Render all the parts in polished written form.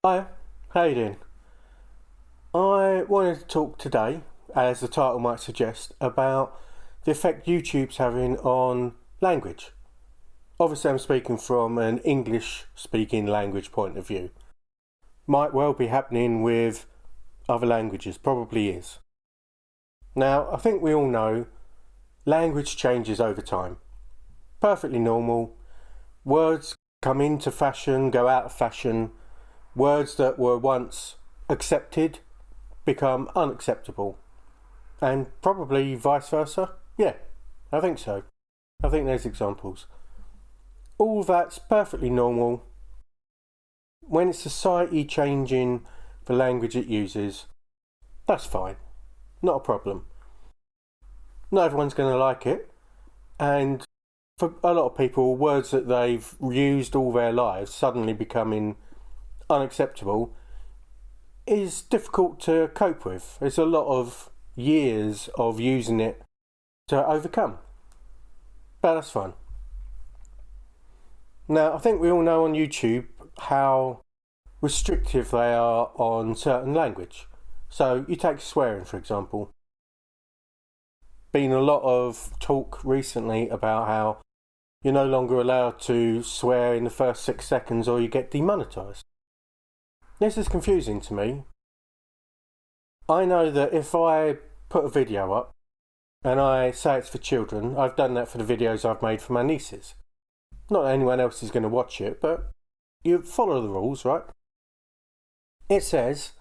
Hi, how you doing? I wanted to talk today, as the title might suggest, about the effect YouTube's having on language. Obviously, I'm speaking from an English speaking language point of view. Might well be happening with other languages, probably is. Now, I think we all know language changes over time. Perfectly normal. Words come into fashion, go out of fashion. Words that were once accepted become unacceptable. And probably vice versa. Yeah, I think so. I think there's examples. All that's perfectly normal. When it's society changing the language it uses, that's fine. Not a problem. Not everyone's going to like it. And for a lot of people, words that they've used all their lives suddenly becoming unacceptable is difficult to cope with. There's a lot of years of using it to overcome. But that's fun. Now, I think we all know on YouTube how restrictive they are on certain language. So you take swearing, for example. Been a lot of talk recently about how you're no longer allowed to swear in the first 6 seconds or you get demonetized. This is confusing to me. I know that if I put a video up and I say it's for children, I've done that for the videos I've made for my nieces. Not that anyone else is going to watch it, but you follow the rules, right? It says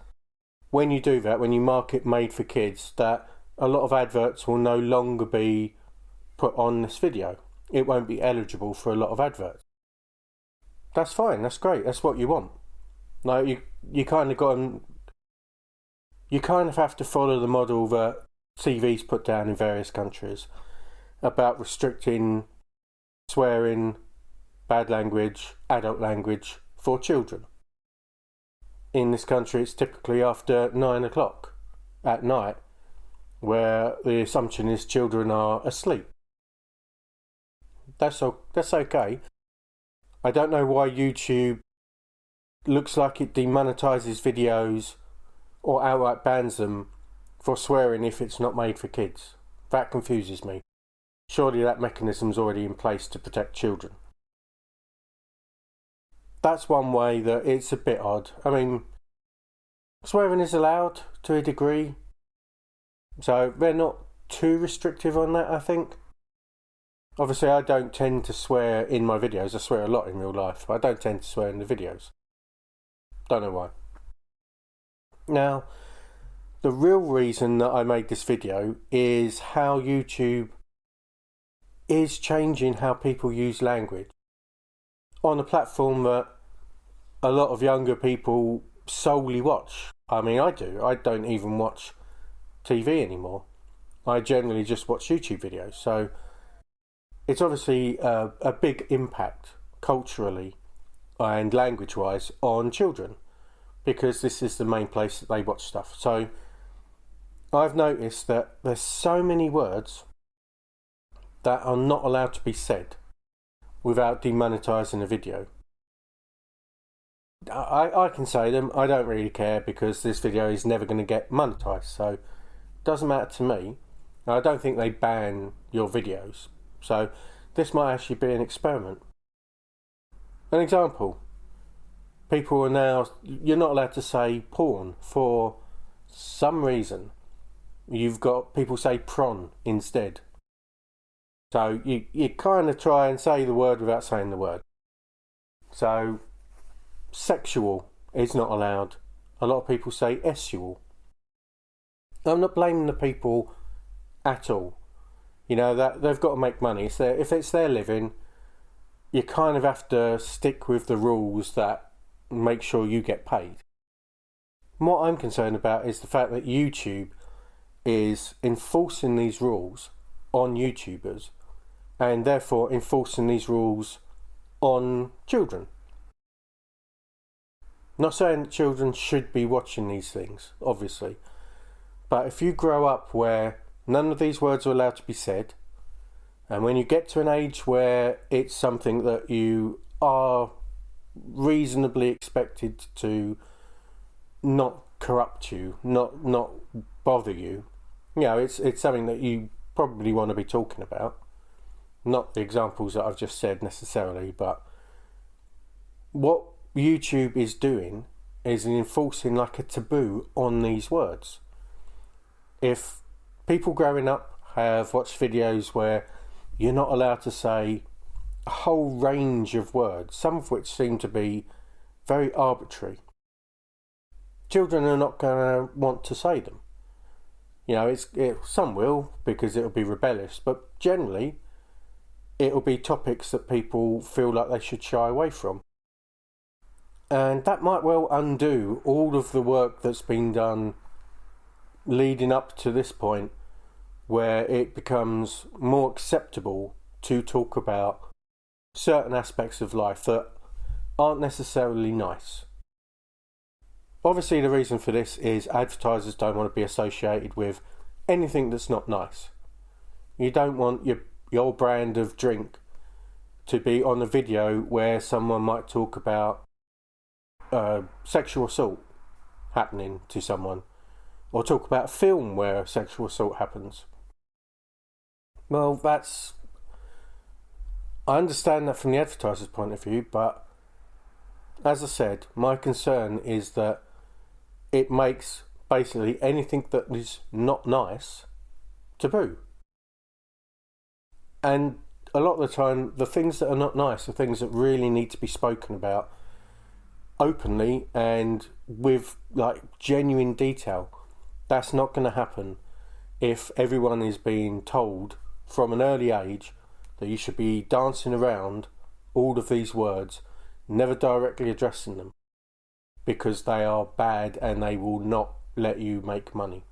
when you do that, when you mark it made for kids, that a lot of adverts will no longer be put on this video. It won't be eligible for a lot of adverts. That's fine, that's great, that's what you want. No, you kind of have to follow the model that TV's put down in various countries about restricting swearing, bad language, adult language for children. In this country, it's typically after 9 o'clock at night, where the assumption is children are asleep. That's okay. I don't know why YouTube looks like it demonetizes videos or outright bans them for swearing if it's not made for kids. That confuses me. Surely that mechanism's already in place to protect children. That's one way that it's a bit odd. I mean, swearing is allowed to a degree, so they're not too restrictive on that, I think. Obviously, I don't tend to swear in my videos. I swear a lot in real life, but I don't tend to swear in the videos. Don't know why. Now, the real reason that I made this video is how YouTube is changing how people use language on a platform that a lot of younger people solely watch. I mean, I do. I don't even watch TV anymore. I generally just watch YouTube videos. So it's obviously a big impact culturally and language-wise on children, because this is the main place that they watch stuff. So I've noticed that there's so many words that are not allowed to be said without demonetizing a video. I can say them, I don't really care, because this video is never going to get monetized, so it doesn't matter to me. I don't think they ban your videos, so this might actually be an experiment. An example. People are now, you're not allowed to say porn for some reason. You've got people say prawn instead. So you kind of try and say the word without saying the word. So sexual is not allowed. A lot of people say esual. I'm not blaming the people at all. You know, that they've got to make money. If it's their living, you kind of have to stick with the rules that make sure you get paid. What I'm concerned about is the fact that YouTube is enforcing these rules on YouTubers, and therefore enforcing these rules on children. Not saying that children should be watching these things, obviously, but if you grow up where none of these words are allowed to be said, and when you get to an age where it's something that you are reasonably expected to not corrupt you, not bother you. You know, it's something that you probably want to be talking about. Not the examples that I've just said necessarily, but what YouTube is doing is enforcing like a taboo on these words. If people growing up have watched videos where you're not allowed to say a whole range of words, some of which seem to be very arbitrary, children are not going to want to say them. You know, some will, because it'll be rebellious, but generally it'll be topics that people feel like they should shy away from. And that might well undo all of the work that's been done leading up to this point, where it becomes more acceptable to talk about certain aspects of life that aren't necessarily nice. Obviously, the reason for this is advertisers don't want to be associated with anything that's not nice. You don't want your brand of drink to be on a video where someone might talk about sexual assault happening to someone, or talk about a film where sexual assault happens. Well, I understand that from the advertiser's point of view, but as I said, my concern is that it makes basically anything that is not nice taboo. And a lot of the time, the things that are not nice are things that really need to be spoken about openly and with like genuine detail. That's not going to happen if everyone is being told from an early age that you should be dancing around all of these words, never directly addressing them, because they are bad and they will not let you make money.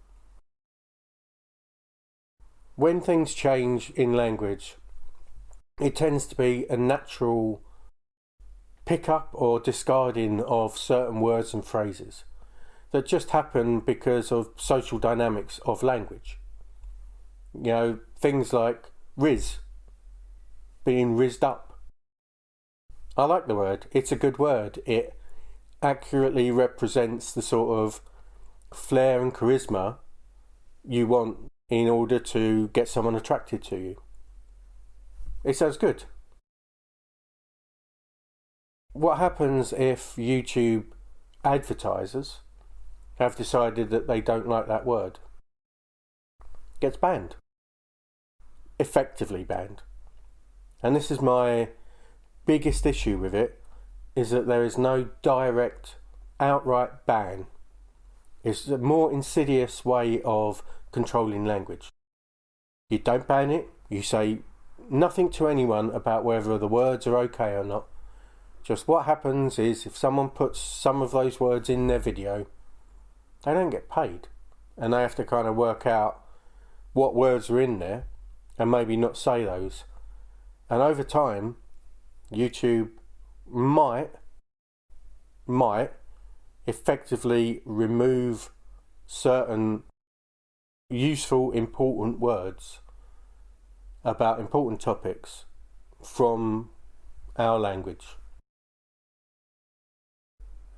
When things change in language, it tends to be a natural pickup or discarding of certain words and phrases that just happen because of social dynamics of language. You know, things like riz, being rizzed up. I like the word, it's a good word. It accurately represents the sort of flair and charisma you want in order to get someone attracted to you. It sounds good. What happens if YouTube advertisers have decided that they don't like that word? Gets banned. Effectively banned. And this is my biggest issue with it, is that there is no direct, outright ban. It's a more insidious way of controlling language. You don't ban it, you say nothing to anyone about whether the words are okay or not. Just what happens is if someone puts some of those words in their video, they don't get paid, and they have to kind of work out what words are in there and maybe not say those. And over time, YouTube might effectively remove certain useful, important words about important topics from our language.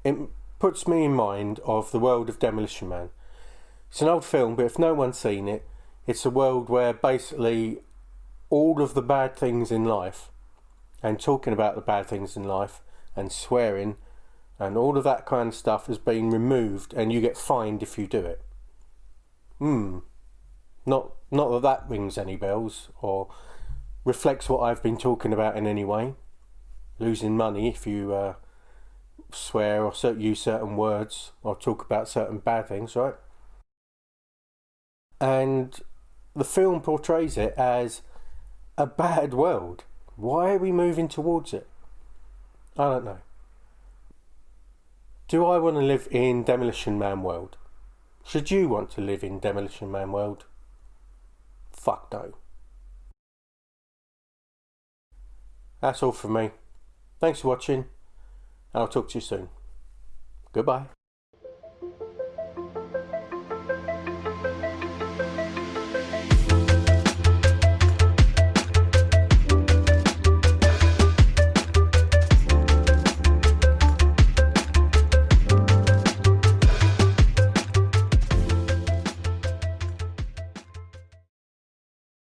It puts me in mind of the world of Demolition Man. It's an old film, but if no one's seen it, it's a world where basically all of the bad things in life, and talking about the bad things in life, and swearing, and all of that kind of stuff has been removed, and you get fined if you do it. Not that rings any bells, or reflects what I've been talking about in any way. Losing money if you swear or use certain words or talk about certain bad things, right? And the film portrays it as a bad world. Why are we moving towards it? I don't know. Do I want to live in Demolition Man world? Should you want to live in Demolition Man world? Fuck no. That's all from me. Thanks for watching, and I'll talk to you soon. Goodbye.